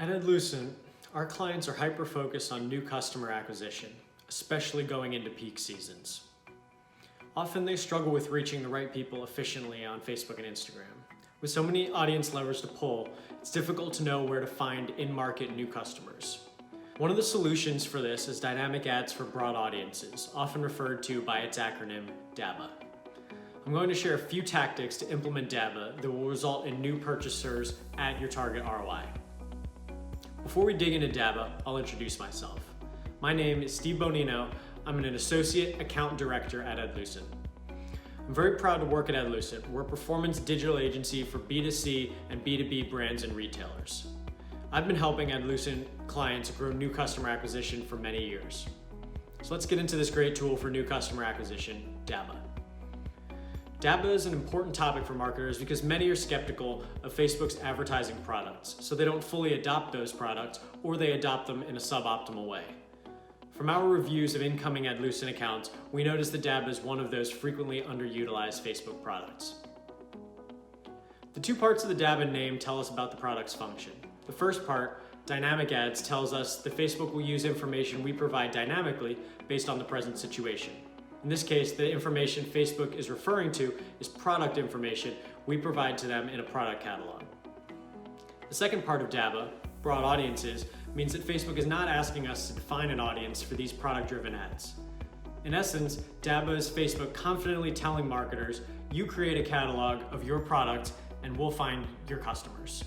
At Adlucent, our clients are hyper-focused on new customer acquisition, especially going into peak seasons. Often they struggle with reaching the right people efficiently on Facebook and Instagram. With so many audience levers to pull, it's difficult to know where to find in-market new customers. One of the solutions for this is dynamic ads for broad audiences, often referred to by its acronym dabble. I'm going to share a few tactics to implement dabble that will result in new purchasers at your target ROI. Before we dig into dabble, I'll introduce myself. My name is Steve Bonino. I'm an Associate Account Director at Adlucent. I'm very proud to work at Adlucent. We're a performance digital agency for B2C and B2B brands and retailers. I've been helping Adlucent clients grow new customer acquisition for many years. So let's get into this great tool for new customer acquisition, dabble. Dabble is an important topic for marketers because many are skeptical of Facebook's advertising products, so they don't fully adopt those products or they adopt them in a suboptimal way. From our reviews of incoming Adlucent accounts, we noticed that dabble is one of those frequently underutilized Facebook products. The two parts of the dabble name tell us about the product's function. The first part, dynamic ads, tells us that Facebook will use information we provide dynamically based on the present situation. In this case, the information Facebook is referring to is product information we provide to them in a product catalog. The second part of dabble, broad audiences, means that Facebook is not asking us to define an audience for these product-driven ads. In essence, dabble is Facebook confidently telling marketers, you create a catalog of your products and we'll find your customers.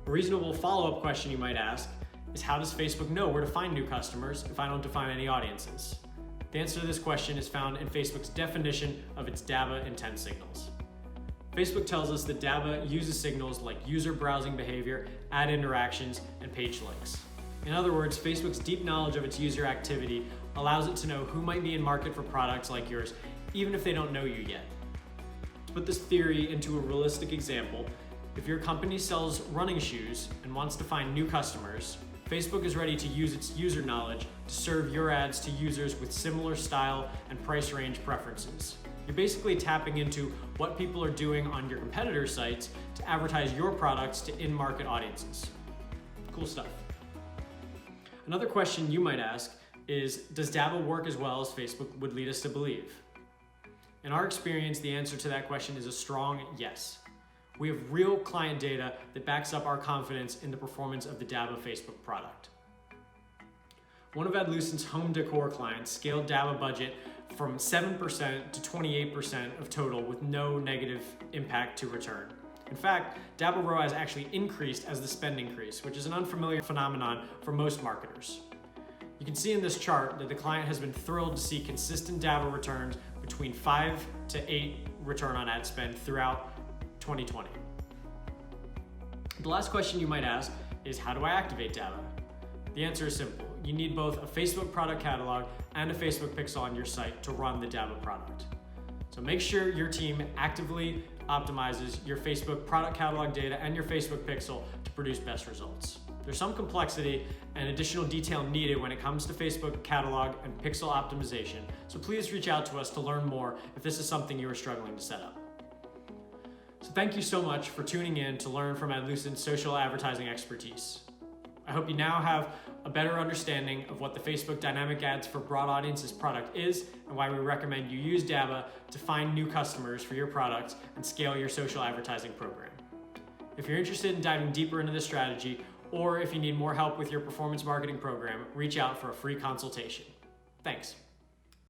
A reasonable follow-up question you might ask is, how does Facebook know where to find new customers if I don't define any audiences? The answer to this question is found in Facebook's definition of its dabble intent signals. Facebook tells us that dabble uses signals like user browsing behavior, ad interactions, and page links. In other words, Facebook's deep knowledge of its user activity allows it to know who might be in market for products like yours, even if they don't know you yet. To put this theory into a realistic example, if your company sells running shoes and wants to find new customers, Facebook is ready to use its user knowledge to serve your ads to users with similar style and price range preferences. You're basically tapping into what people are doing on your competitors' sites to advertise your products to in-market audiences. Cool stuff. Another question you might ask is, does dabble work as well as Facebook would lead us to believe? In our experience, the answer to that question is a strong yes. We have real client data that backs up our confidence in the performance of the dabble Facebook product. One of Adlucent's home decor clients scaled dabble budget from 7% to 28% of total with no negative impact to return. In fact, dabble ROAS actually increased as the spend increased, which is an unfamiliar phenomenon for most marketers. You can see in this chart that the client has been thrilled to see consistent dabble returns between 5 to 8 return on ad spend throughout 2020. The last question you might ask is, how do I activate dabble? The answer is simple. You need both a Facebook product catalog and a Facebook pixel on your site to run the dabble product. So make sure your team actively optimizes your Facebook product catalog data and your Facebook pixel to produce best results. There's some complexity and additional detail needed when it comes to Facebook catalog and pixel optimization, so please reach out to us to learn more if this is something you are struggling to set up. So thank you so much for tuning in to learn from Adlucent's social advertising expertise. I hope you now have a better understanding of what the Facebook Dynamic Ads for Broad Audiences product is and why we recommend you use dabble to find new customers for your products and scale your social advertising program. If you're interested in diving deeper into this strategy, or if you need more help with your performance marketing program, reach out for a free consultation. Thanks.